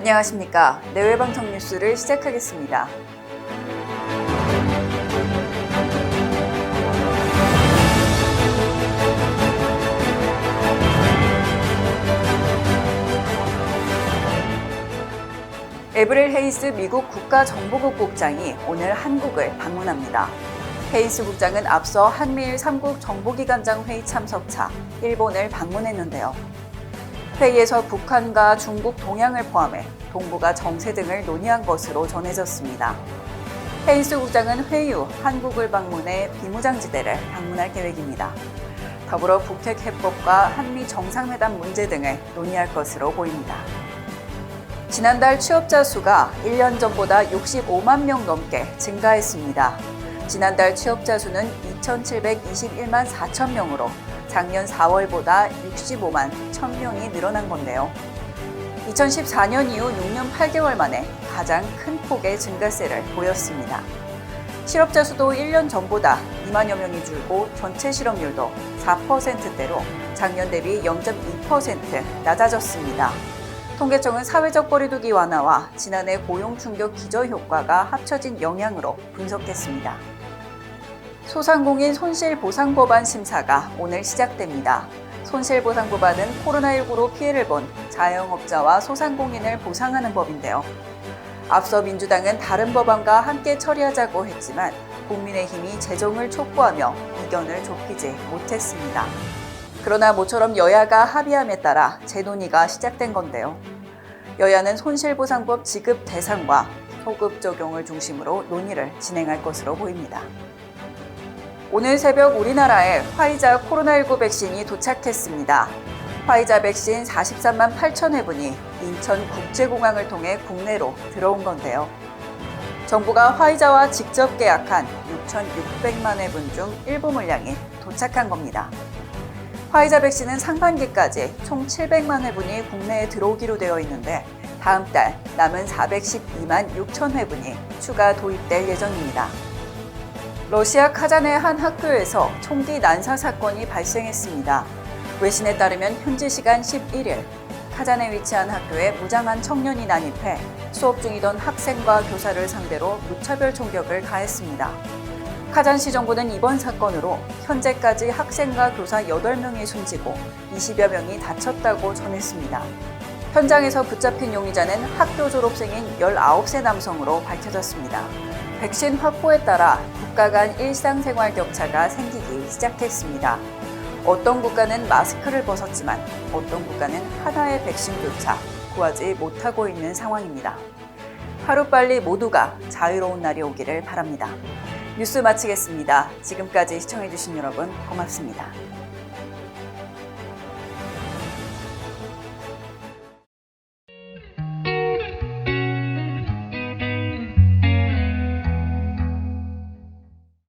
안녕하십니까. 내외방송 뉴스를 시작하겠습니다. 에브릴 헤이스 미국 국가정보국 국장이 오늘 한국을 방문합니다. 헤이스 국장은 앞서 한미일 3국 정보기관장 회의 참석차 일본을 방문했는데요. 회의에서 북한과 중국 동향을 포함해 동북아 정세 등을 논의한 것으로 전해졌습니다. 헤이스 국장은 회의 후 한국을 방문해 비무장지대를 방문할 계획입니다. 더불어 북핵 해법과 한미 정상회담 문제 등을 논의할 것으로 보입니다. 지난달 취업자 수가 1년 전보다 65만 명 넘게 증가했습니다. 지난달 취업자 수는 2,721만 4천 명으로 작년 4월보다 65만 1,000명이 늘어난 건데요. 2014년 이후 6년 8개월 만에 가장 큰 폭의 증가세를 보였습니다. 실업자 수도 1년 전보다 2만여 명이 줄고 전체 실업률도 4%대로 작년 대비 0.2% 낮아졌습니다. 통계청은 사회적 거리두기 완화와 지난해 고용 충격 기저 효과가 합쳐진 영향으로 분석했습니다. 소상공인 손실보상법안 심사가 오늘 시작됩니다. 손실보상법안은 코로나19로 피해를 본 자영업자와 소상공인을 보상하는 법인데요. 앞서 민주당은 다른 법안과 함께 처리하자고 했지만 국민의힘이 재정을 촉구하며 이견을 좁히지 못했습니다. 그러나 모처럼 여야가 합의함에 따라 재논의가 시작된 건데요. 여야는 손실보상법 지급 대상과 소급 적용을 중심으로 논의를 진행할 것으로 보입니다. 오늘 새벽 우리나라에 화이자 코로나19 백신이 도착했습니다. 화이자 백신 43만 8천 회분이 인천국제공항을 통해 국내로 들어온 건데요. 정부가 화이자와 직접 계약한 6,600만 회분 중 일부 물량이 도착한 겁니다. 화이자 백신은 상반기까지 총 700만 회분이 국내에 들어오기로 되어 있는데 다음 달 남은 412만 6천 회분이 추가 도입될 예정입니다. 러시아 카잔의 한 학교에서 총기 난사 사건이 발생했습니다. 외신에 따르면 현지 시간 11일 카잔에 위치한 학교에 무장한 청년이 난입해 수업 중이던 학생과 교사를 상대로 무차별 총격을 가했습니다. 카잔시 정부는 이번 사건으로 현재까지 학생과 교사 8명이 숨지고 20여 명이 다쳤다고 전했습니다. 현장에서 붙잡힌 용의자는 학교 졸업생인 19세 남성으로 밝혀졌습니다. 백신 확보에 따라 국가 간 일상생활 격차가 생기기 시작했습니다. 어떤 국가는 마스크를 벗었지만 어떤 국가는 하나의 백신조차 구하지 못하고 있는 상황입니다. 하루빨리 모두가 자유로운 날이 오기를 바랍니다. 뉴스 마치겠습니다. 지금까지 시청해주신 여러분 고맙습니다.